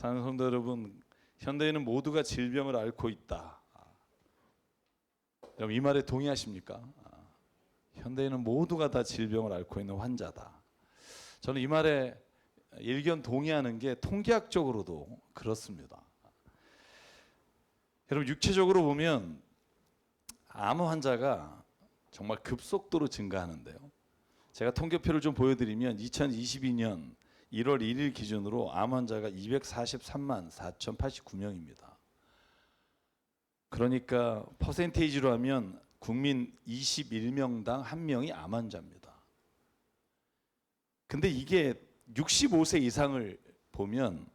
사랑하는 성도 여러분, 현대인은 모두가 질병을 앓고 있다. 여러분 이 말에 동의하십니까? 현대인은 모두가 다 질병을 앓고 있는 환자다. 저는 이 말에 일견 동의하는 게 통계학적으로도 그렇습니다. 여러분 육체적으로 보면 암 환자가 정말 급속도로 증가하는데요. 제가 통계표를 좀 보여드리면 2022년 1월 1일 기준으로 암 환자가 243만 4,089명입니다. 그러니까 퍼센테이지로 하면 국민 21명당 1명이 암 환자입니다. 근데 이게 65세 이상을 보면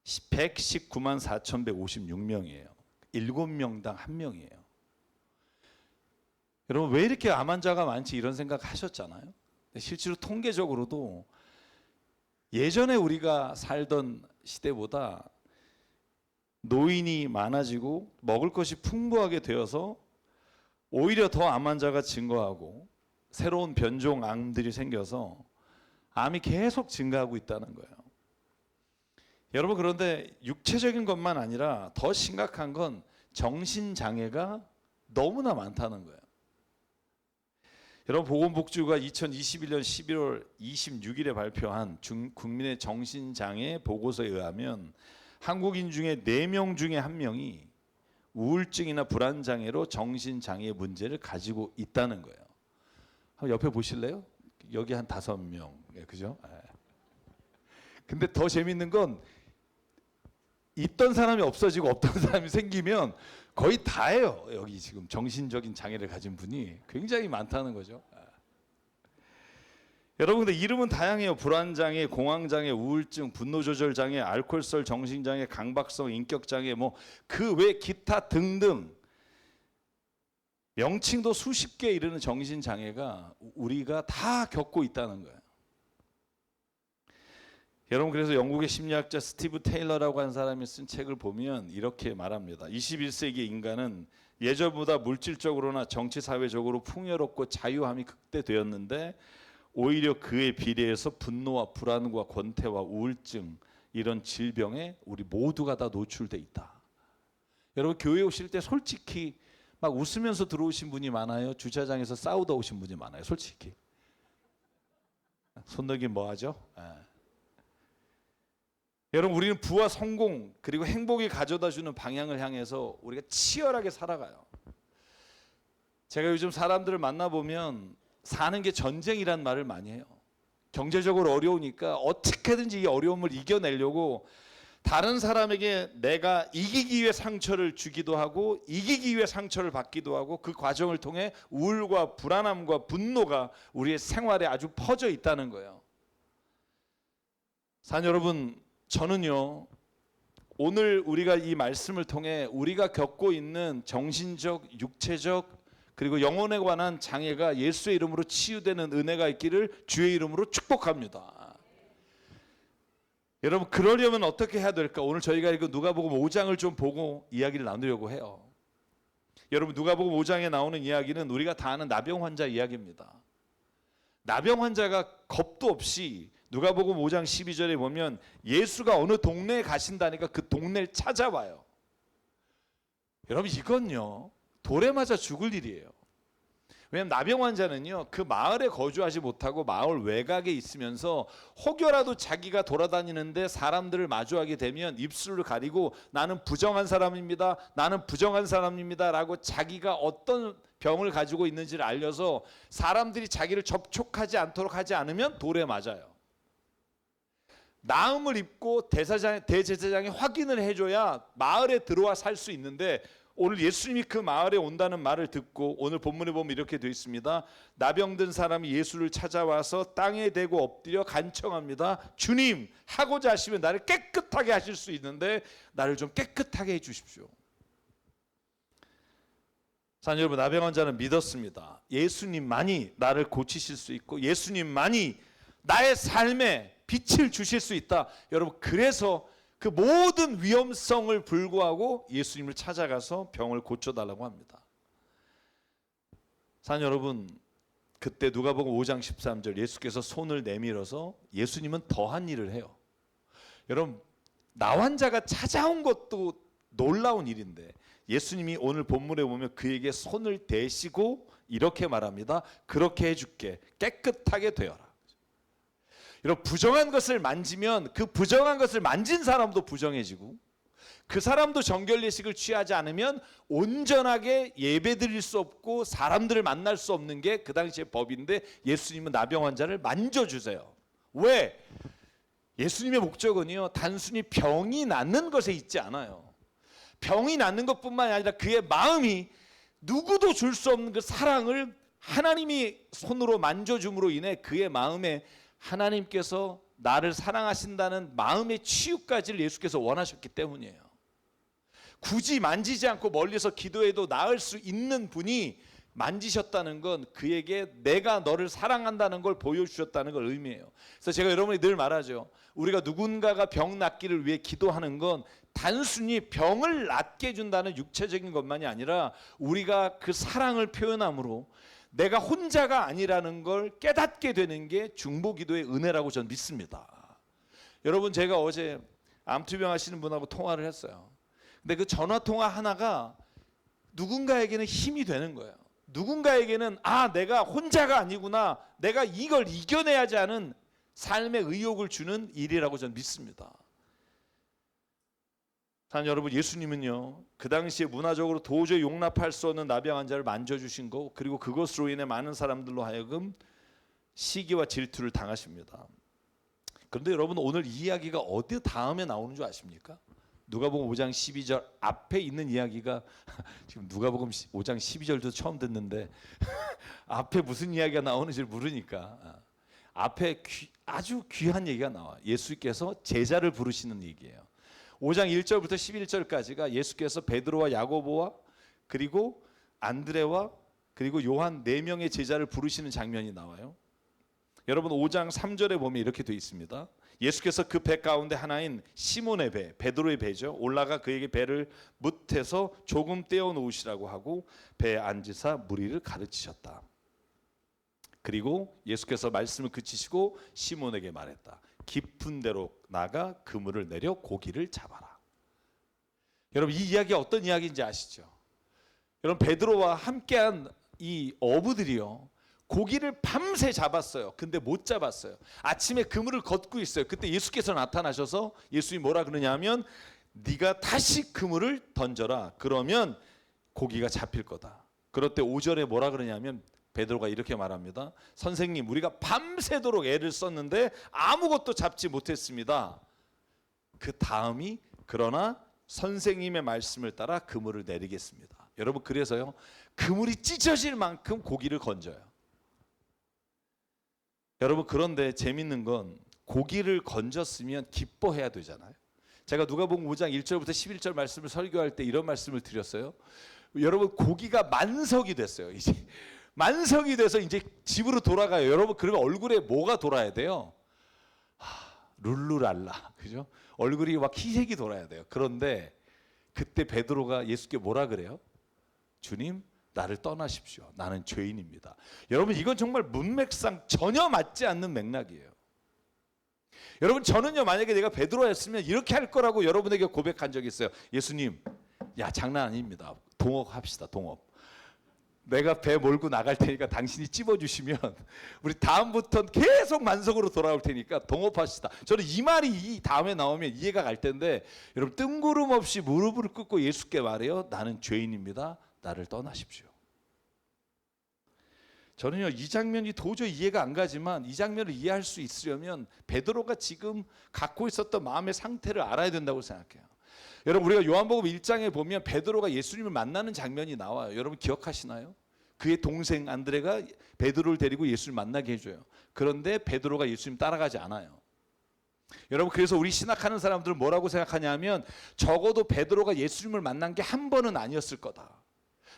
119만 4,156명이에요. 7명당 1명이에요. 여러분 왜 이렇게 암 환자가 많지 이런 생각 하셨잖아요. 실제로 통계적으로도 예전에 우리가 살던 시대보다 노인이 많아지고 먹을 것이 풍부하게 되어서 오히려 더 암 환자가 증가하고 새로운 변종 암들이 생겨서 암이 계속 증가하고 있다는 거예요. 여러분 그런데 육체적인 것만 아니라 더 심각한 건 정신장애가 너무나 많다는 거예요. 여러분 보건복지부가 2021년 11월 26일에 발표한 국민의 정신장애 보고서에 의하면 한국인 중에 4명 중에 1명이 우울증이나 불안장애로 정신장애 문제를 가지고 있다는 거예요. 한번 옆에 보실래요? 여기 한 5명, 그죠? 근데 더 재밌는 건 있던 사람이 없어지고 없던 사람이 생기면 거의 다예요. 여기 지금 정신적인 장애를 가진 분이 굉장히 많다는 거죠. 여러분 근데 이름은 다양해요. 불안장애, 공황장애, 우울증, 분노조절장애, 알코올성 정신장애, 강박성 인격장애 뭐 그 외 기타 등등 명칭도 수십 개 이르는 정신장애가 우리가 다 겪고 있다는 거예요. 여러분 그래서 영국의 심리학자 스티브 테일러라고 하는 사람이 쓴 책을 보면 이렇게 말합니다. 21세기 인간은 예전보다 물질적으로나 정치 사회적으로 풍요롭고 자유함이 극대되었는데 오히려 그에 비례해서 분노와 불안과 권태와 우울증 이런 질병에 우리 모두가 다 노출돼 있다. 여러분 교회 오실 때 솔직히 막 웃으면서 들어오신 분이 많아요? 주차장에서 싸우다 오신 분이 많아요? 솔직히 손 들기 뭐 하죠? 여러분 우리는 부와 성공 그리고 행복이 가져다주는 방향을 향해서 우리가 치열하게 살아가요. 제가 요즘 사람들을 만나보면 사는 게 전쟁이란 말을 많이 해요. 경제적으로 어려우니까 어떻게든지 이 어려움을 이겨내려고 다른 사람에게 내가 이기기 위해 상처를 주기도 하고 이기기 위해 상처를 받기도 하고 그 과정을 통해 우울과 불안함과 분노가 우리의 생활에 아주 퍼져 있다는 거예요. 사는 여러분 저는요 오늘 우리가 이 말씀을 통해 우리가 겪고 있는 정신적, 육체적 그리고 영혼에 관한 장애가 예수의 이름으로 치유되는 은혜가 있기를 주의 이름으로 축복합니다. 여러분 그러려면 어떻게 해야 될까? 오늘 저희가 이거 누가복음 5장을 좀 보고 이야기를 나누려고 해요. 여러분 누가복음 5장에 나오는 이야기는 우리가 다 아는 나병 환자 이야기입니다. 나병 환자가 겁도 없이 누가복음 5장 12절에 보면 예수가 어느 동네에 가신다니까 그 동네를 찾아와요. 여러분 이건요 돌에 맞아 죽을 일이에요. 왜냐하면 나병 환자는요 그 마을에 거주하지 못하고 마을 외곽에 있으면서 혹여라도 자기가 돌아다니는데 사람들을 마주하게 되면 입술을 가리고 나는 부정한 사람입니다. 나는 부정한 사람입니다 라고 자기가 어떤 병을 가지고 있는지를 알려서 사람들이 자기를 접촉하지 않도록 하지 않으면 돌에 맞아요. 나음을 입고 대제사장이 확인을 해줘야 마을에 들어와 살 수 있는데 오늘 예수님이 그 마을에 온다는 말을 듣고 오늘 본문에 보면 이렇게 되어 있습니다. 나병든 사람이 예수를 찾아와서 땅에 대고 엎드려 간청합니다. 주님 하고자 하시면 나를 깨끗하게 하실 수 있는데 나를 좀 깨끗하게 해주십시오. 사랑하는 여러분 나병 환자는 믿었습니다. 예수님만이 나를 고치실 수 있고 예수님만이 나의 삶에 빛을 주실 수 있다. 여러분 그래서 그 모든 위험성을 불구하고 예수님을 찾아가서 병을 고쳐달라고 합니다. 사랑하는 여러분 그때 누가복음 5장 13절 예수께서 손을 내밀어서 예수님은 더한 일을 해요. 여러분 나환자가 찾아온 것도 놀라운 일인데 예수님이 오늘 본문에 보면 그에게 손을 대시고 이렇게 말합니다. 그렇게 해줄게. 깨끗하게 되어라. 이런 부정한 것을 만지면 그 부정한 것을 만진 사람도 부정해지고 그 사람도 정결례식을 취하지 않으면 온전하게 예배드릴 수 없고 사람들을 만날 수 없는 게 그 당시의 법인데 예수님은 나병 환자를 만져주세요. 왜? 예수님의 목적은요 단순히 병이 낫는 것에 있지 않아요. 병이 낫는 것뿐만이 아니라 그의 마음이 누구도 줄 수 없는 그 사랑을 하나님이 손으로 만져줌으로 인해 그의 마음에 하나님께서 나를 사랑하신다는 마음의 치유까지를 예수께서 원하셨기 때문이에요. 굳이 만지지 않고 멀리서 기도해도 나을 수 있는 분이 만지셨다는 건 그에게 내가 너를 사랑한다는 걸 보여주셨다는 걸 의미해요. 그래서 제가 여러분이 늘 말하죠. 우리가 누군가가 병 낫기를 위해 기도하는 건 단순히 병을 낫게 해준다는 육체적인 것만이 아니라 우리가 그 사랑을 표현함으로 내가 혼자가 아니라는 걸 깨닫게 되는 게 중보기도의 은혜라고 저는 믿습니다. 여러분 제가 어제 암투병 하시는 분하고 통화를 했어요. 근데 그 전화통화 하나가 누군가에게는 힘이 되는 거예요. 누군가에게는 내가 혼자가 아니구나, 내가 이걸 이겨내야지 하는 삶의 의욕을 주는 일이라고 저는 믿습니다. 사랑하는 여러분, 예수님은요 그 당시에 문화적으로 도저히 용납할 수 없는 나병 환자를 만져주신 거, 그리고 그것으로 인해 많은 사람들로 하여금 시기와 질투를 당하십니다. 그런데 여러분 오늘 이 이야기가 어디 다음에 나오는 줄 아십니까? 누가복음 5장 12절 앞에 있는 이야기가 지금 누가복음 5장 12절도 처음 듣는데 앞에 무슨 이야기가 나오는지 모르니까 앞에 아주 귀한 얘기가 나와. 예수께서 제자를 부르시는 얘기예요. 5장 1절부터 11절까지가 예수께서 베드로와 야고보와 그리고 안드레와 그리고 요한 4명의 제자를 부르시는 장면이 나와요. 여러분 5장 3절에 보면 이렇게 되어 있습니다. 예수께서 그 배 가운데 하나인 시몬의 배, 베드로의 배죠. 올라가 그에게 배를 뭇해서 조금 떼어 놓으시라고 하고 배에 앉으사 무리를 가르치셨다. 그리고 예수께서 말씀을 그치시고 시몬에게 말했다. 깊은 데로 나가 그물을 내려 고기를 잡아라. 여러분 이 이야기가 어떤 이야기인지 아시죠? 여러분 베드로와 함께한 이 어부들이요 고기를 밤새 잡았어요. 근데 못 잡았어요. 아침에 그물을 걷고 있어요. 그때 예수께서 나타나셔서 예수님이 뭐라 그러냐 하면 네가 다시 그물을 던져라. 그러면 고기가 잡힐 거다. 그럴 때 5절에 뭐라 그러냐면 베드로가 이렇게 말합니다. 선생님, 우리가 밤새도록 애를 썼는데 아무것도 잡지 못했습니다. 그 다음이 그러나 선생님의 말씀을 따라 그물을 내리겠습니다. 여러분 그래서요 그물이 찢어질 만큼 고기를 건져요. 여러분 그런데 재밌는 건 고기를 건졌으면 기뻐해야 되잖아요. 제가 누가복음 5장 1절부터 11절 말씀을 설교할 때 이런 말씀을 드렸어요. 여러분 고기가 만석이 됐어요. 이제 만석이 돼서 이제 집으로 돌아가요. 여러분 그러면 얼굴에 뭐가 돌아야 돼요? 룰루랄라, 그죠? 얼굴이 막 희색이 돌아야 돼요. 그런데 그때 베드로가 예수께 뭐라 그래요? 주님, 나를 떠나십시오. 나는 죄인입니다. 여러분 이건 정말 문맥상 전혀 맞지 않는 맥락이에요. 여러분 저는요 만약에 내가 베드로였으면 이렇게 할 거라고 여러분에게 고백한 적이 있어요. 예수님, 야 장난 아닙니다. 동업합시다. 동업. 내가 배 몰고 나갈 테니까 당신이 찝어주시면 우리 다음부터는 계속 만석으로 돌아올 테니까 동업합시다. 저는 이 말이 이 다음에 나오면 이해가 갈 텐데 여러분 뜬구름 없이 무릎을 꿇고 예수께 말해요. 나는 죄인입니다. 나를 떠나십시오. 저는요 이 장면이 도저히 이해가 안 가지만 이 장면을 이해할 수 있으려면 베드로가 지금 갖고 있었던 마음의 상태를 알아야 된다고 생각해요. 여러분 우리가 요한복음 1장에 보면 베드로가 예수님을 만나는 장면이 나와요. 여러분 기억하시나요? 그의 동생 안드레가 베드로를 데리고 예수를 만나게 해줘요. 그런데 베드로가 예수님 따라가지 않아요. 여러분 그래서 우리 신학하는 사람들은 뭐라고 생각하냐면 적어도 베드로가 예수님을 만난 게 한 번은 아니었을 거다.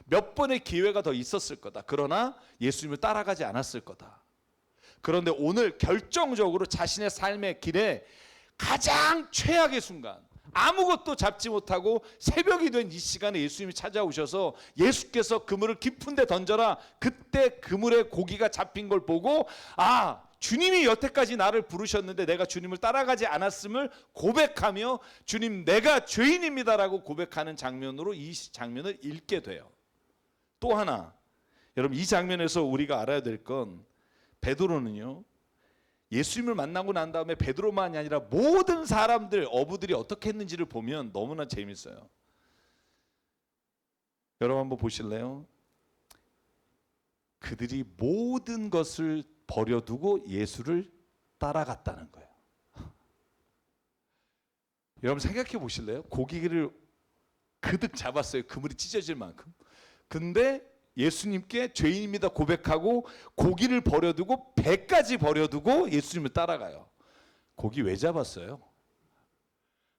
몇 번의 기회가 더 있었을 거다. 그러나 예수님을 따라가지 않았을 거다. 그런데 오늘 결정적으로 자신의 삶의 길에 가장 최악의 순간 아무것도 잡지 못하고 새벽이 된 이 시간에 예수님이 찾아오셔서 예수께서 그물을 깊은 데 던져라. 그때 그물에 고기가 잡힌 걸 보고 주님이 여태까지 나를 부르셨는데 내가 주님을 따라가지 않았음을 고백하며 주님 내가 죄인입니다라고 고백하는 장면으로 이 장면을 읽게 돼요. 또 하나 여러분 이 장면에서 우리가 알아야 될 건 베드로는요 예수님을 만나고 난 다음에 베드로만이 아니라 모든 사람들 어부들이 어떻게 했는지를 보면 너무나 재밌어요. 여러분 한번 보실래요? 그들이 모든 것을 버려두고 예수를 따라갔다는 거예요. 여러분 생각해 보실래요? 고기를 그득 잡았어요. 그물이 찢어질 만큼. 근데 예수님께 죄인입니다 고백하고 고기를 버려두고 배까지 버려두고 예수님을 따라가요. 고기 왜 잡았어요?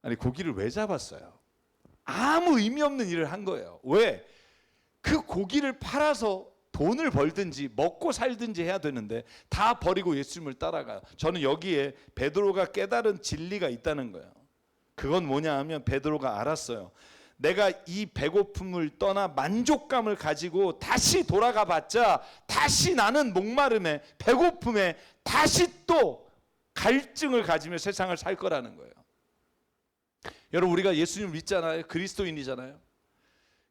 아니 고기를 왜 잡았어요? 아무 의미 없는 일을 한 거예요. 왜? 그 고기를 팔아서 돈을 벌든지 먹고 살든지 해야 되는데 다 버리고 예수님을 따라가요. 저는 여기에 베드로가 깨달은 진리가 있다는 거예요. 그건 뭐냐 하면 베드로가 알았어요. 내가 이 배고픔을 떠나 만족감을 가지고 다시 돌아가 봤자 다시 나는 목마름에 배고픔에 다시 또 갈증을 가지며 세상을 살 거라는 거예요. 여러분 우리가 예수님을 믿잖아요. 그리스도인이잖아요.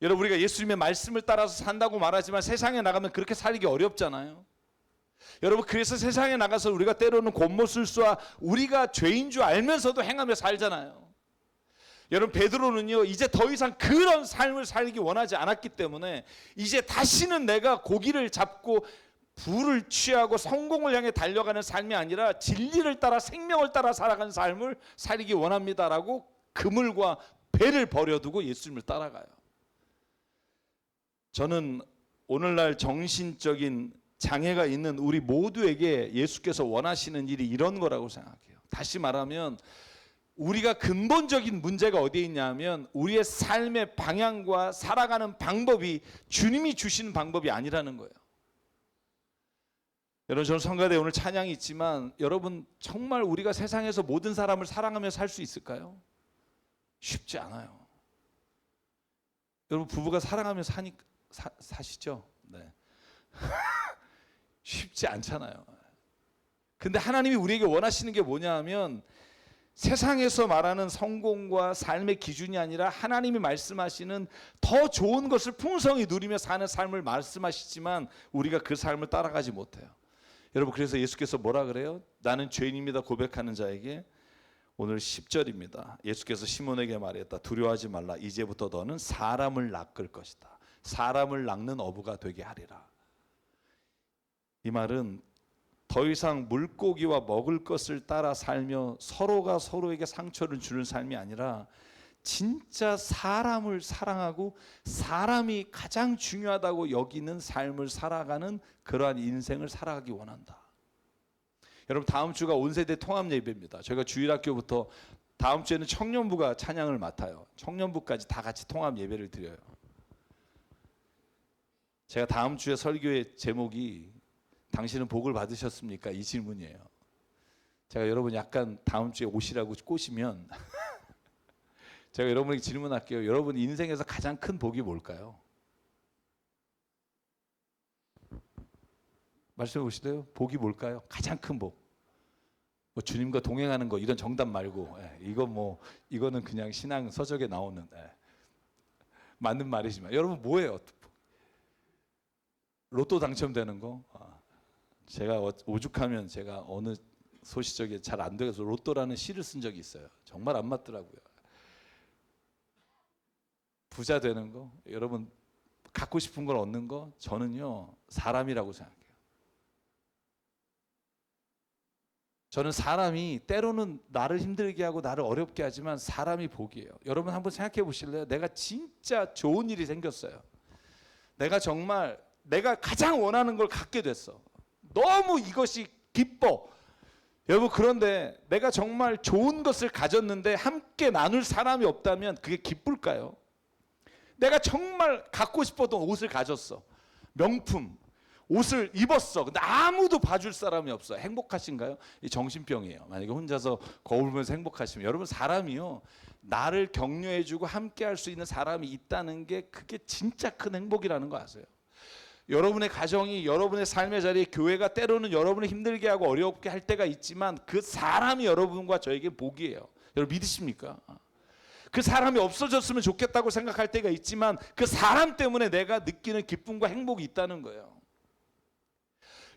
여러분 우리가 예수님의 말씀을 따라서 산다고 말하지만 세상에 나가면 그렇게 살기 어렵잖아요. 여러분 그래서 세상에 나가서 우리가 때로는 곤모술수와 우리가 죄인 줄 알면서도 행하며 살잖아요. 여러분 베드로는요 이제 더 이상 그런 삶을 살기 원하지 않았기 때문에 이제 다시는 내가 고기를 잡고 부를 취하고 성공을 향해 달려가는 삶이 아니라 진리를 따라 생명을 따라 살아가는 삶을 살기 원합니다라고 그물과 배를 버려두고 예수님을 따라가요. 저는 오늘날 정신적인 장애가 있는 우리 모두에게 예수께서 원하시는 일이 이런 거라고 생각해요. 다시 말하면 우리가 근본적인 문제가 어디에 있냐면 우리의 삶의 방향과 살아가는 방법이 주님이 주시는 방법이 아니라는 거예요. 여러분 저는 성가대 오늘 찬양이 있지만 여러분 정말 우리가 세상에서 모든 사람을 사랑하며 살 수 있을까요? 쉽지 않아요. 여러분 부부가 사랑하며 사시죠? 네. 쉽지 않잖아요. 근데 하나님이 우리에게 원하시는 게 뭐냐 하면 세상에서 말하는 성공과 삶의 기준이 아니라 하나님이 말씀하시는 더 좋은 것을 풍성히 누리며 사는 삶을 말씀하시지만 우리가 그 삶을 따라가지 못해요. 여러분 그래서 예수께서 뭐라 그래요? 나는 죄인입니다 고백하는 자에게 오늘 10절입니다. 예수께서 시몬에게 말했다. 두려워하지 말라. 이제부터 너는 사람을 낚을 것이다. 사람을 낚는 어부가 되게 하리라. 이 말은 더 이상 물고기와 먹을 것을 따라 살며 서로가 서로에게 상처를 주는 삶이 아니라 진짜 사람을 사랑하고 사람이 가장 중요하다고 여기는 삶을 살아가는 그러한 인생을 살아가기 원한다. 여러분 다음 주가 온세대 통합 예배입니다. 저희가 주일학교부터 다음 주에는 청년부가 찬양을 맡아요. 청년부까지 다 같이 통합 예배를 드려요. 제가 다음 주에 설교의 제목이 당신은 복을 받으셨습니까? 이 질문이에요. 제가 여러분 약간 다음 주에 오시라고 꼬시면 제가 여러분에게 질문할게요. 여러분 인생에서 가장 큰 복이 뭘까요? 말씀해 보실래요? 복이 뭘까요? 가장 큰 복. 뭐 주님과 동행하는 거 이런 정답 말고 이거는 그냥 신앙 서적에 나오는 맞는 말이지만 여러분 뭐예요? 로또 당첨되는 거? 제가 오죽하면 제가 어느 소시적에 잘 안 돼서 로또라는 시를 쓴 적이 있어요. 정말 안 맞더라고요. 부자 되는 거, 여러분 갖고 싶은 걸 얻는 거, 저는요 사람이라고 생각해요. 저는 사람이 때로는 나를 힘들게 하고 나를 어렵게 하지만 사람이 복이에요. 여러분 한번 생각해 보실래요? 내가 진짜 좋은 일이 생겼어요. 내가 가장 원하는 걸 갖게 됐어. 너무 이것이 기뻐. 여러분 그런데 내가 정말 좋은 것을 가졌는데 함께 나눌 사람이 없다면 그게 기쁠까요? 내가 정말 갖고 싶었던 옷을 가졌어. 명품 옷을 입었어. 근데 아무도 봐줄 사람이 없어. 행복하신가요? 이 정신병이에요. 만약에 혼자서 거울 보면서 행복하시면 여러분 사람이요 나를 격려해주고 함께 할 수 있는 사람이 있다는 게 그게 진짜 큰 행복이라는 거 아세요? 여러분의 가정이, 여러분의 삶의 자리에 교회가 때로는 여러분을 힘들게 하고 어렵게 할 때가 있지만 그 사람이 여러분과 저에게 복이에요. 여러분 믿으십니까? 그 사람이 없어졌으면 좋겠다고 생각할 때가 있지만 그 사람 때문에 내가 느끼는 기쁨과 행복이 있다는 거예요.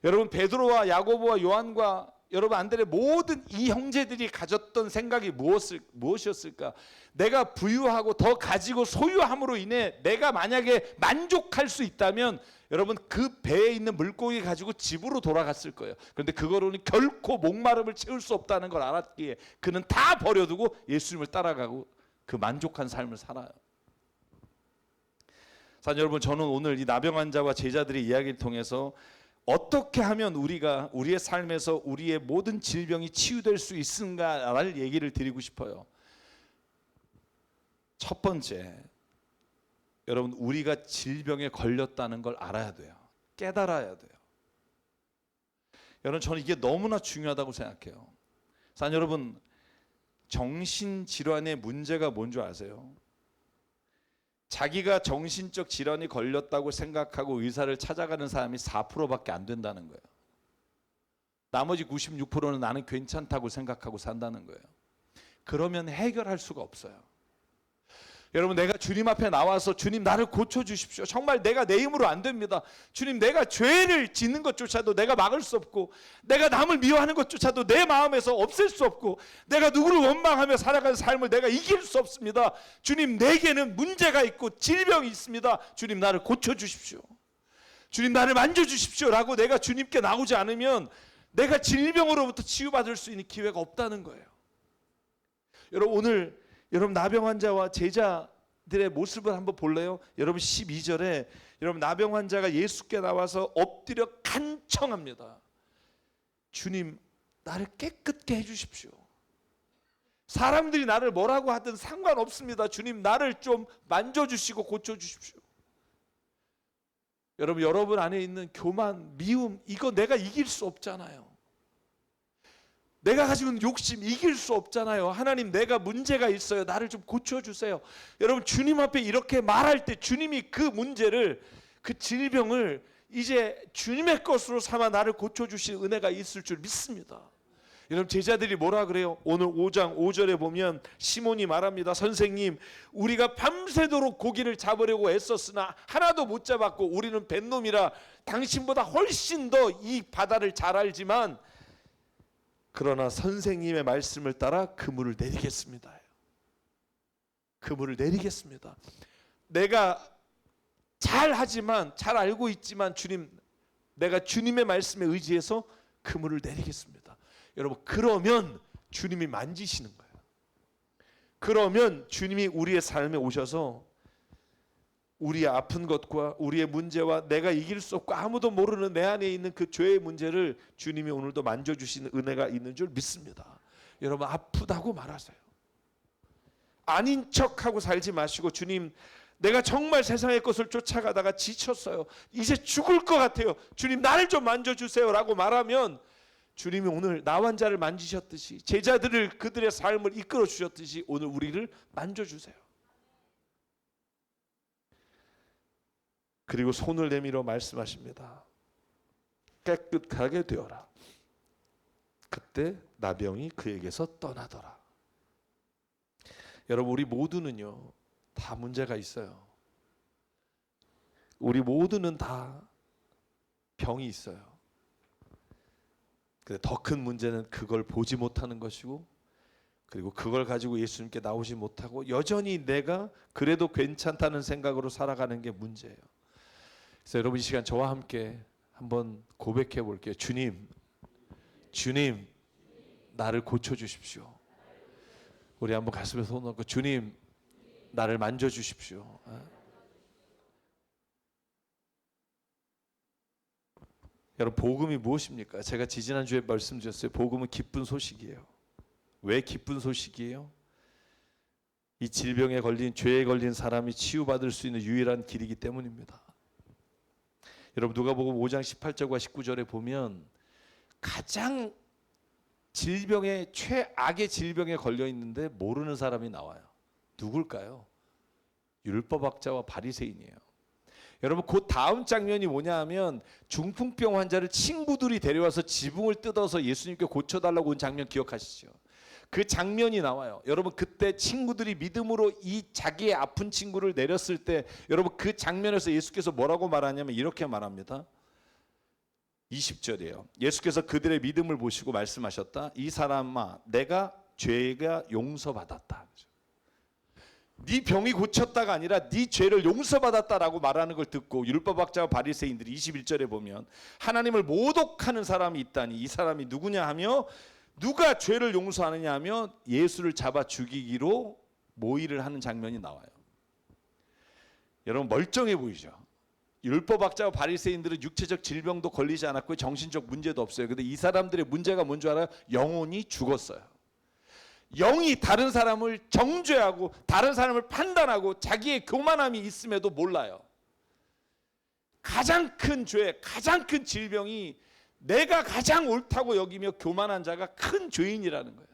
여러분 베드로와 야고보와 요한과 여러분 안드레 모든 이 형제들이 가졌던 생각이 무엇이었을까? 내가 부유하고 더 가지고 소유함으로 인해 내가 만약에 만족할 수 있다면 여러분 그 배에 있는 물고기 가지고 집으로 돌아갔을 거예요. 그런데 그거로는 결코 목마름을 채울 수 없다는 걸 알았기에 그는 다 버려두고 예수님을 따라가고 그 만족한 삶을 살아요. 사실 여러분 저는 오늘 이 나병 환자와 제자들의 이야기를 통해서 어떻게 하면 우리가 우리의 삶에서 우리의 모든 질병이 치유될 수 있는가를 얘기를 드리고 싶어요. 첫 번째, 여러분 우리가 질병에 걸렸다는 걸 알아야 돼요. 깨달아야 돼요. 여러분 저는 이게 너무나 중요하다고 생각해요. 사실 여러분 정신질환의 문제가 뭔지 아세요? 자기가 정신적 질환이 걸렸다고 생각하고 의사를 찾아가는 사람이 4%밖에 안 된다는 거예요. 나머지 96%는 나는 괜찮다고 생각하고 산다는 거예요. 그러면 해결할 수가 없어요. 여러분 내가 주님 앞에 나와서 주님 나를 고쳐주십시오. 정말 내가 내 힘으로 안 됩니다. 주님 내가 죄를 짓는 것조차도 내가 막을 수 없고 내가 남을 미워하는 것조차도 내 마음에서 없앨 수 없고 내가 누구를 원망하며 살아가는 삶을 내가 이길 수 없습니다. 주님 내게는 문제가 있고 질병이 있습니다. 주님 나를 고쳐주십시오. 주님 나를 만져주십시오 라고 내가 주님께 나오지 않으면 내가 질병으로부터 치유받을 수 있는 기회가 없다는 거예요. 여러분 오늘 여러분 나병 환자와 제자들의 모습을 한번 볼래요? 여러분 12절에 여러분 나병 환자가 예수께 나와서 엎드려 간청합니다. 주님 나를 깨끗게 해주십시오. 사람들이 나를 뭐라고 하든 상관없습니다. 주님 나를 좀 만져주시고 고쳐주십시오. 여러분 안에 있는 교만, 미움 이거 내가 이길 수 없잖아요. 내가 가지고 있는 욕심 이길 수 없잖아요. 하나님 내가 문제가 있어요. 나를 좀 고쳐주세요. 여러분 주님 앞에 이렇게 말할 때 주님이 그 문제를 그 질병을 이제 주님의 것으로 삼아 나를 고쳐주실 은혜가 있을 줄 믿습니다. 여러분 제자들이 뭐라 그래요? 오늘 5장 5절에 보면 시몬이 말합니다. 선생님 우리가 밤새도록 고기를 잡으려고 애썼으나 하나도 못 잡았고 우리는 뱃놈이라 당신보다 훨씬 더 이 바다를 잘 알지만 그러나 선생님의 말씀을 따라 그물을 내리겠습니다. 그물을 내리겠습니다. 내가 잘 하지만 잘 알고 있지만 주님 내가 주님의 말씀에 의지해서 그물을 내리겠습니다. 여러분 그러면 주님이 만지시는 거예요. 그러면 주님이 우리의 삶에 오셔서 우리의 아픈 것과 우리의 문제와 내가 이길 수 없고 아무도 모르는 내 안에 있는 그 죄의 문제를 주님이 오늘도 만져주시는 은혜가 있는 줄 믿습니다. 여러분 아프다고 말하세요. 아닌 척하고 살지 마시고 주님 내가 정말 세상의 것을 쫓아가다가 지쳤어요. 이제 죽을 것 같아요. 주님 나를 좀 만져주세요 라고 말하면 주님이 오늘 나 환자를 만지셨듯이 제자들을 그들의 삶을 이끌어 주셨듯이 오늘 우리를 만져주세요. 그리고 손을 내밀어 말씀하십니다. 깨끗하게 되어라. 그때 나병이 그에게서 떠나더라. 여러분 우리 모두는요 다 문제가 있어요. 우리 모두는 다 병이 있어요. 근데 더 큰 문제는 그걸 보지 못하는 것이고 그리고 그걸 가지고 예수님께 나오지 못하고 여전히 내가 그래도 괜찮다는 생각으로 살아가는 게 문제예요. 그래서 여러분 이 시간 저와 함께 한번 고백해 볼게요. 주님 나를 고쳐주십시오. 우리 한번 가슴에 손 얹고 주님 나를 만져주십시오. 여러분 복음이 무엇입니까? 제가 지지난주에 말씀드렸어요. 복음은 기쁜 소식이에요. 왜 기쁜 소식이에요? 이 질병에 걸린 죄에 걸린 사람이 치유받을 수 있는 유일한 길이기 때문입니다. 여러분 누가복음 5장 18절과 19절에 보면 가장 질병의 최악의 질병에 걸려 있는데 모르는 사람이 나와요. 누굴까요? 율법학자와 바리새인이에요. 여러분 그 다음 장면이 뭐냐 하면 중풍병 환자를 친구들이 데려와서 지붕을 뜯어서 예수님께 고쳐달라고 온 장면 기억하시죠? 그 장면이 나와요. 여러분 그때 친구들이 믿음으로 이 자기의 아픈 친구를 내렸을 때 여러분 그 장면에서 예수께서 뭐라고 말하냐면 이렇게 말합니다. 20절이에요. 예수께서 그들의 믿음을 보시고 말씀하셨다. 이 사람아 내가 죄가 용서받았다. 네 병이 고쳤다가 아니라 네 죄를 용서받았다라고 말하는 걸 듣고 율법학자와 바리새인들이 21절에 보면 하나님을 모독하는 사람이 있다니 이 사람이 누구냐 하며 누가 죄를 용서하느냐 하며 예수를 잡아 죽이기로 모의를 하는 장면이 나와요. 여러분 멀쩡해 보이죠? 율법학자와 바리새인들은 육체적 질병도 걸리지 않았고 정신적 문제도 없어요. 근데 이 사람들의 문제가 뭔 줄 알아요? 영혼이 죽었어요. 영이 다른 사람을 정죄하고 다른 사람을 판단하고 자기의 교만함이 있음에도 몰라요. 가장 큰 죄, 가장 큰 질병이 내가 가장 옳다고 여기며 교만한 자가 큰 죄인이라는 거예요.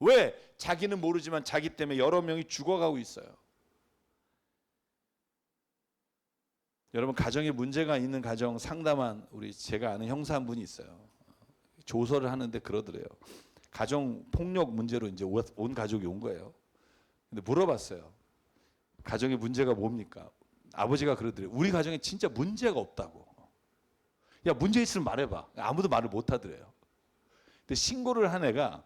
왜? 자기는 모르지만 자기 때문에 여러 명이 죽어가고 있어요. 여러분 가정에 문제가 있는 가정 상담한 제가 아는 형사 한 분이 있어요. 조서를 하는데 그러더래요. 가정 폭력 문제로 이제 온 가족이 온 거예요. 근데 물어봤어요. 가정의 문제가 뭡니까? 아버지가 그러더래요. 우리 가정에 진짜 문제가 없다고. 야 문제 있으면 말해봐. 아무도 말을 못 하더래요. 근데 신고를 한 애가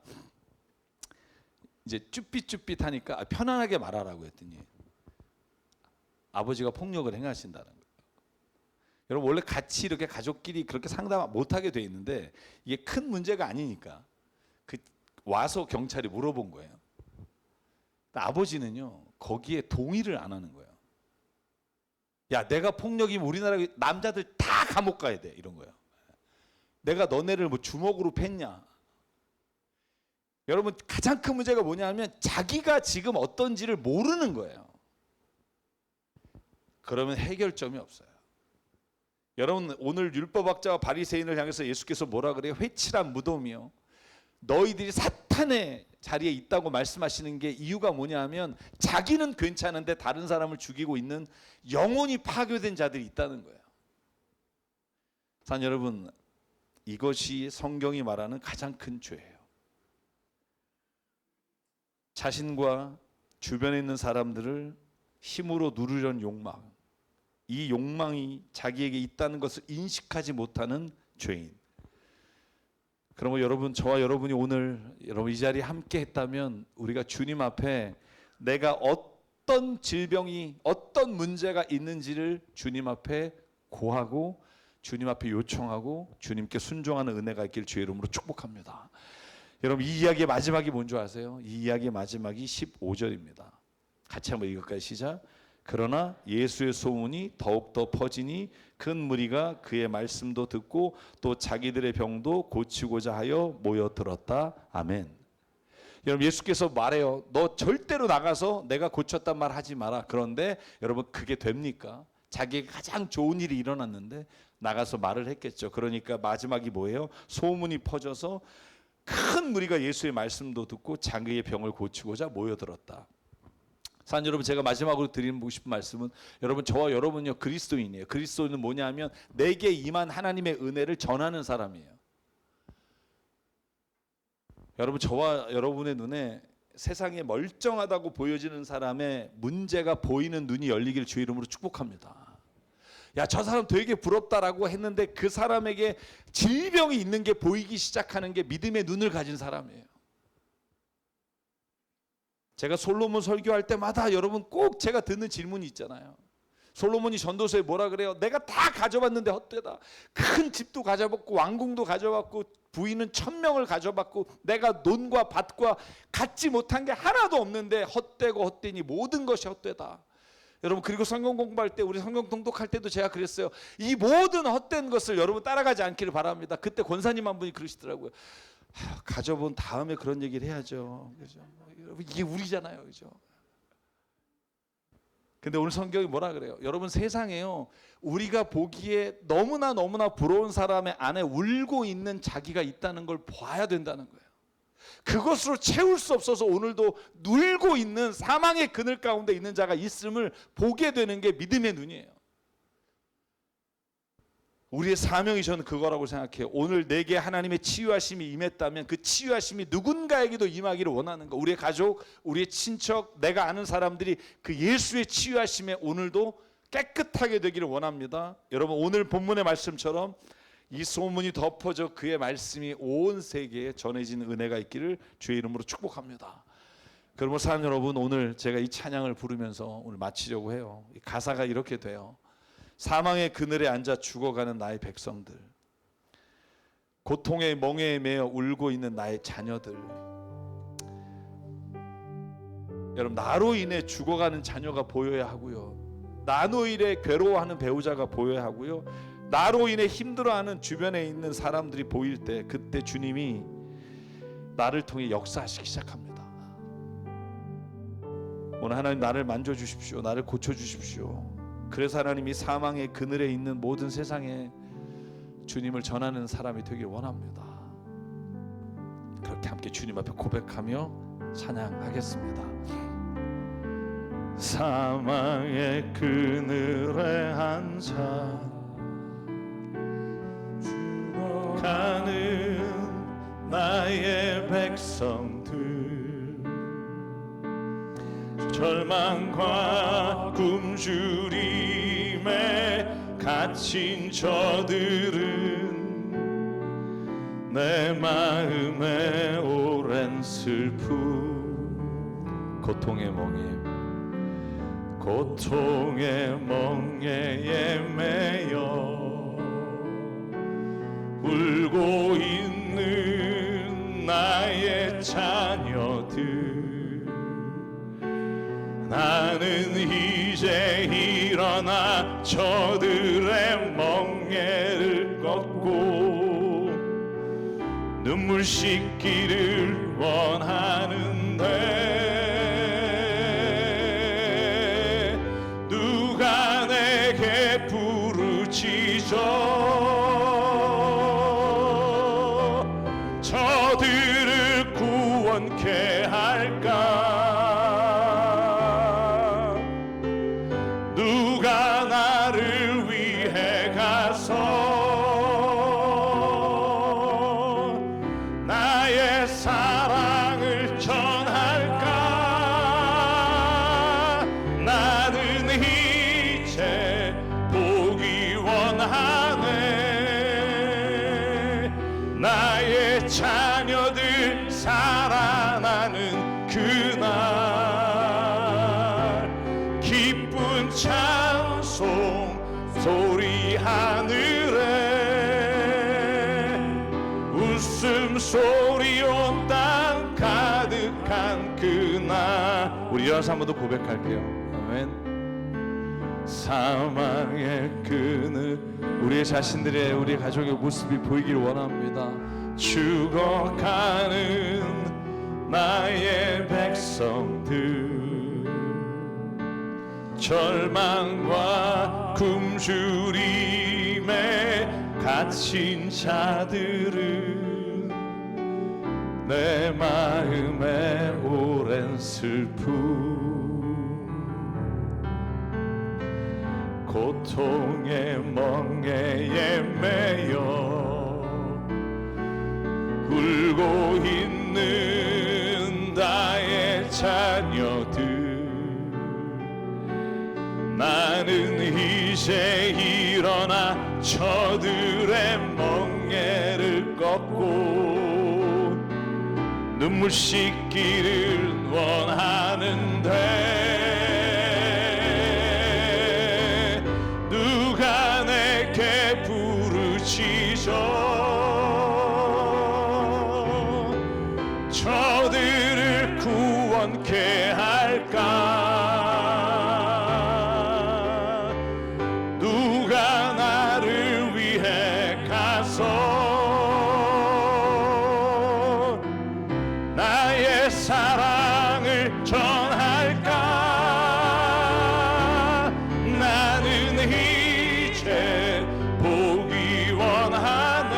이제 쭈삣쭈삣 하니까 편안하게 말하라고 했더니 아버지가 폭력을 행하신다는 거예요. 여러분 원래 같이 이렇게 가족끼리 그렇게 상담 못하게 돼 있는데 이게 큰 문제가 아니니까 와서 경찰이 물어본 거예요. 아버지는요 거기에 동의를 안 하는 거예요. 야 내가 폭력이면 우리나라 남자들 다 감옥 가야 돼 이런 거예요. 내가 너네를 뭐 주먹으로 팼냐. 여러분 가장 큰 문제가 뭐냐 하면 자기가 지금 어떤지를 모르는 거예요. 그러면 해결점이 없어요. 여러분 오늘 율법학자와 바리새인을 향해서 예수께서 뭐라 그래요? 회칠한 무덤이요. 너희들이 사탄의 자리에 있다고 말씀하시는 게 이유가 뭐냐 하면 자기는 괜찮은데 다른 사람을 죽이고 있는 영혼이 파괴된 자들이 있다는 거예요. 사랑 여러분 이것이 성경이 말하는 가장 큰 죄예요. 자신과 주변에 있는 사람들을 힘으로 누르려는 욕망, 이 욕망이 자기에게 있다는 것을 인식하지 못하는 죄인. 그러면 여러분 저와 여러분이 오늘 여러분 이 자리에 함께 했다면 우리가 주님 앞에 내가 어떤 질병이 어떤 문제가 있는지를 주님 앞에 고하고 주님 앞에 요청하고 주님께 순종하는 은혜가 있길 주의 이름으로 축복합니다. 여러분 이 이야기의 마지막이 뭔지 아세요? 이 이야기의 마지막이 15절입니다. 같이 한번 읽을까요? 시작. 그러나 예수의 소문이 더욱더 퍼지니 큰 무리가 그의 말씀도 듣고 또 자기들의 병도 고치고자 하여 모여들었다. 아멘. 여러분 예수께서 말해요. 너 절대로 나가서 내가 고쳤단 말 하지 마라. 그런데 여러분 그게 됩니까? 자기에게 가장 좋은 일이 일어났는데 나가서 말을 했겠죠. 그러니까 마지막이 뭐예요? 소문이 퍼져서 큰 무리가 예수의 말씀도 듣고 자기의 병을 고치고자 모여들었다. 사랑 여러분 제가 마지막으로 드리고 싶은 말씀은 여러분 저와 여러분요 그리스도인이에요. 그리스도인은 뭐냐 하면 내게 임한 하나님의 은혜를 전하는 사람이에요. 여러분 저와 여러분의 눈에 세상에 멀쩡하다고 보여지는 사람의 문제가 보이는 눈이 열리길 주의 이름으로 축복합니다. 야 저 사람 되게 부럽다라고 했는데 그 사람에게 질병이 있는 게 보이기 시작하는 게 믿음의 눈을 가진 사람이에요. 제가 솔로몬 설교할 때마다 여러분 꼭 제가 듣는 질문이 있잖아요. 솔로몬이 전도서에 뭐라 그래요? 내가 다 가져봤는데 헛되다. 큰 집도 가져봤고 왕궁도 가져봤고 부인은 1000명을 가져봤고 내가 논과 밭과 갖지 못한 게 하나도 없는데 헛되고 헛되니 모든 것이 헛되다. 여러분 그리고 성경 공부할 때 우리 성경 통독할 때도 제가 그랬어요. 이 모든 헛된 것을 여러분 따라가지 않기를 바랍니다. 그때 권사님 한 분이 그러시더라고요. 가져본 다음에 그런 얘기를 해야죠. 그죠? 여러분 이게 우리잖아요. 그죠? 근데 오늘 성경이 뭐라 그래요? 여러분 세상에요. 우리가 보기에 너무나 부러운 사람의 안에 울고 있는 자기가 있다는 걸 봐야 된다는 거예요. 그것으로 채울 수 없어서 오늘도 눌고 있는 사망의 그늘 가운데 있는 자가 있음을 보게 되는 게 믿음의 눈이에요. 우리의 사명이 저는 그거라고 생각해요. 오늘 내게 하나님의 치유하심이 임했다면 그 치유하심이 누군가에게도 임하기를 원하는 거. 우리의 가족, 우리의 친척, 내가 아는 사람들이 그 예수의 치유하심에 오늘도 깨끗하게 되기를 원합니다. 여러분, 오늘 본문의 말씀처럼 이 소문이 덮어져 그의 말씀이 온 세계에 전해지는 은혜가 있기를 주의 이름으로 축복합니다. 그러므로 사랑 여러분, 오늘 제가 이 찬양을 부르면서 오늘 마치려고 해요. 이 가사가 이렇게 돼요. 사망의 그늘에 앉아 죽어가는 나의 백성들, 고통의 멍에에 매여 울고 있는 나의 자녀들. 여러분, 나로 인해 죽어가는 자녀가 보여야 하고요, 나로 인해 괴로워하는 배우자가 보여야 하고요, 나로 인해 힘들어하는 주변에 있는 사람들이 보일 때, 그때 주님이 나를 통해 역사하시기 시작합니다. 오늘 하나님, 나를 만져주십시오. 나를 고쳐주십시오. 그래서 하나님이 사망의 그늘에 있는 모든 세상에 주님을 전하는 사람이 되길 원합니다. 그렇게 함께 주님 앞에 고백하며 찬양하겠습니다. 사망의 그늘에 앉아 죽어가는 나의 백성들, 절망과 굶주림에 갇힌 저들은 내 마음에 오랜 슬픔, 고통의 멍에에 매여 울고 있는 나의 자녀들, 나는 이제 일어나 저들의 멍에를 걷고 눈물 씻기를 원하는데, 누가 내게 부르짖어 저들을 구원케 할까? 누가 나를 위해 가서 나의 사랑을 전할까? 나는 이제 보기 원하네. 나의 자녀들 살아나는 그날, 기쁜 찬송 소리 하늘에, 웃음소리 온 땅 가득한 그날. 우리 일어나서 한 번 더 고백할게요. 아멘. 사망의 그늘, 우리의 자신들의, 우리 가족의 모습이 보이길 원합니다. 죽어가는 나의 백성들, 절망과 굶주림에 갇힌 자들은 내 마음에 오랜 슬픔, 고통의 멍에에 매여 울고 있는 나의 자녀들, 나는 이제 일어나 저들의 멍에를 걷고 눈물 씻기를 원하는데, 누가 내게 부르짖어 저들을 구원케 할까? 누가 나를 위해 가서 나의 사랑을 전할까? 나는 이제 보기 원하네.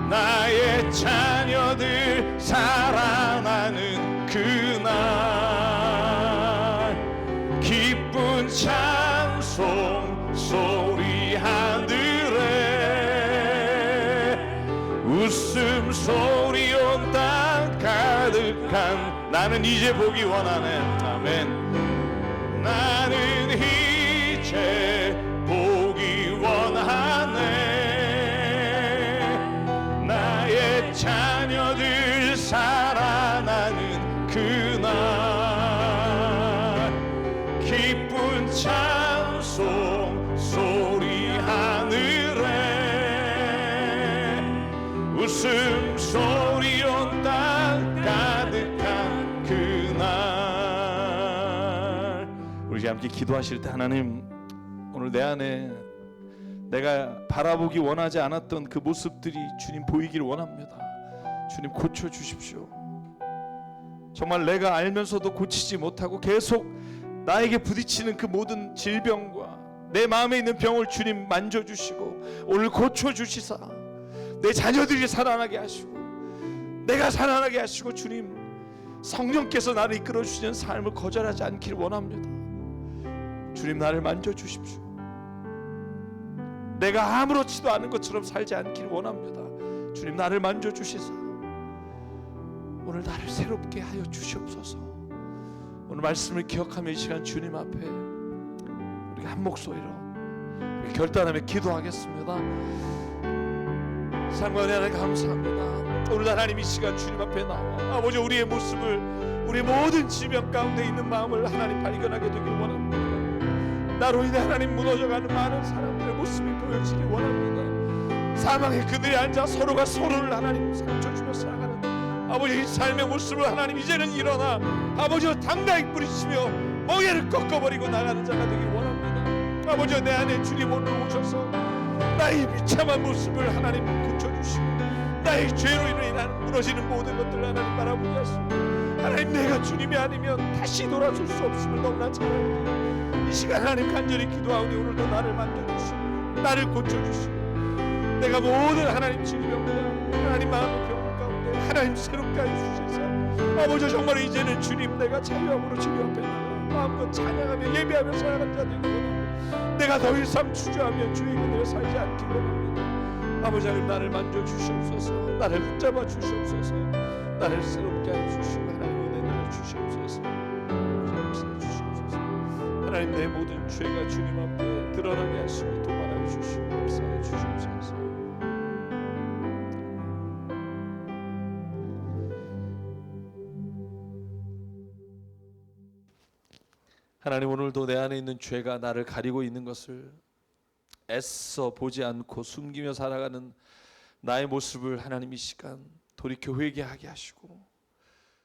나의 자녀들 살아나는 그날, 기쁜 찬송 소리 이제 보기 원하네. 아멘. 나는 이제 보기 원하네. 나의 자녀들 살아나는 그날 기쁜 찬송 소리 하늘에 웃음소리 온 땅 가득한 그날. 우리 함께 기도하실 때 하나님, 오늘 내 안에 내가 바라보기 원하지 않았던 그 모습들이 주님 보이길 원합니다. 주님 고쳐주십시오. 정말 내가 알면서도 고치지 못하고 계속 나에게 부딪히는 그 모든 질병과 내 마음에 있는 병을 주님 만져주시고 오늘 고쳐주시사 내 자녀들이 살아나게 하시고 내가 살아나게 하시고 주님 성령께서 나를 이끌어 주시는 삶을 거절하지 않기를 원합니다. 주님 나를 만져주십시오. 내가 아무렇지도 않은 것처럼 살지 않기를 원합니다. 주님 나를 만져주시사 오늘 나를 새롭게 하여 주시옵소서. 오늘 말씀을 기억하며 이 시간 주님 앞에 우리가 한 목소리로 결단하며 기도하겠습니다. 상관에 하나님 감사합니다. 오늘 하나님 이 시간 주님 앞에 나와 아버지 우리의 모습을 우리 모든 질병 가운데 있는 마음을 하나님 발견하게 되길 원합니다. 나로 인해 하나님 무너져가는 많은 사람들의 모습이 보여지길 원합니다. 사망의 그늘에 앉아 서로가 서로를 하나님 상처주며 살아가는 아버지 이 삶의 모습을 하나님 이제는 일어나 아버지와 당당히 뿌리치며 멍에를 꺾어버리고 나가는 자가 되길 원합니다. 아버지 내 안에 주님 오늘 오셔서 나의 비참한 모습을 하나님 고쳐주시고 나의 죄로 인한 무너지는 모든 것들을 하나님 바라보게 하시고 하나님 내가 주님이 아니면 다시 돌아설 수 없음을 너무나 잘 알고 이 시간 하나님 간절히 기도하오니 오늘도 나를 만져주시고 나를 고쳐주시고 내가 모든 하나님 질병과 하나님 마음의 병 가운데 하나님 새롭게 해주시사 아버지 정말 이제는 주님 내가 자유함으로 주님 앞에 나가 마음껏 찬양하며 예배하며 살아가는 자 되기 원합니다. 내가 더 이상 주저하며 주의 그대로 살지 않기 원합니다. 아버지 하나님 나를 만져주시옵소서. 나를 붙잡아 주시옵소서. 나를 새롭게 해주시고 하나님 은혜 내려주시옵소서. 역사해 주시옵소서. 하나님 내 모든 죄가 주님 앞에 드러나게 하시고 도발하여 주시고 역사해 주시옵소서. 하나님 오늘도 내 안에 있는 죄가 나를 가리고 있는 것을 애써 보지 않고 숨기며 살아가는 나의 모습을 하나님 이 시간 돌이켜 회개하게 하시고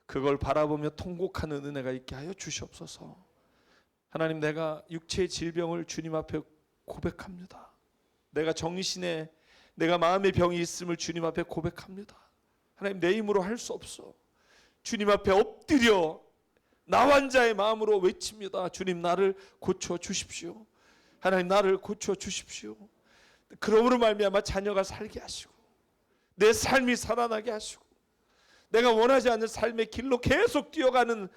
그걸 바라보며 통곡하는 은혜가 있게 하여 주시옵소서. 하나님 내가 육체의 질병을 주님 앞에 고백합니다. 내가 정신에 내가 마음의 병이 있음을 주님 앞에 고백합니다. 하나님 내 힘으로 할 수 없어. 주님 앞에 엎드려 나 환자의 마음으로 외칩니다. 주님 나를 고쳐 주십시오. 하나님 나를 고쳐 주십시오. 그러므로 말미암아 자녀가 살게 하시고 내 삶이 살아나게 하시고 내가 원하지 않는 삶의 길로 계속 뛰어가는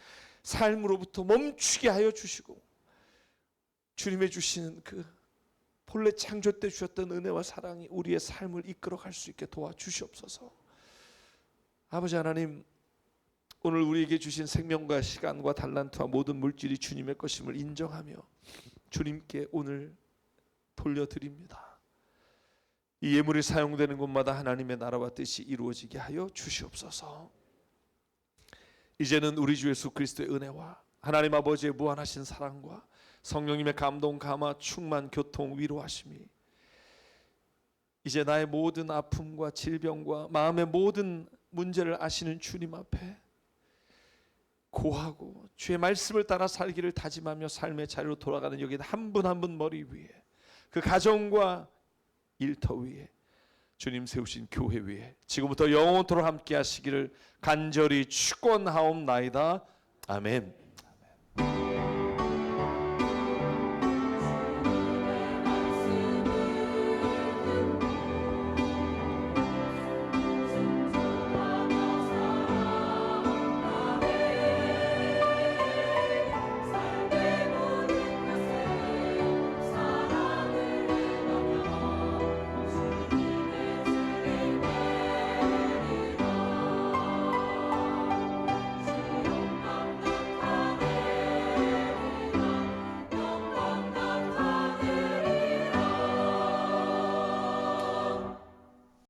삶으로부터 멈추게 하여 주시고 주님의 주시는 그 본래 창조 때 주셨던 은혜와 사랑이 우리의 삶을 이끌어갈 수 있게 도와주시옵소서. 아버지 하나님 오늘 우리에게 주신 생명과 시간과 달란트와 모든 물질이 주님의 것임을 인정하며 주님께 오늘 돌려드립니다. 이 예물이 사용되는 곳마다 하나님의 나라와 뜻이 이루어지게 하여 주시옵소서. 이제는 우리 주 예수 그리스도의 은혜와 하나님 아버지의 무한하신 사랑과 성령님의 감동, 감화, 충만, 교통, 위로하심이 이제 나의 모든 아픔과 질병과 마음의 모든 문제를 아시는 주님 앞에 고하고 주의 말씀을 따라 살기를 다짐하며 삶의 자리로 돌아가는 여기 한 분 한 분 머리 위에 그 가정과 일터 위에 주님 세우신 교회 위에 지금부터 영원토록 함께 하시기를 간절히 축원하옵나이다. 아멘.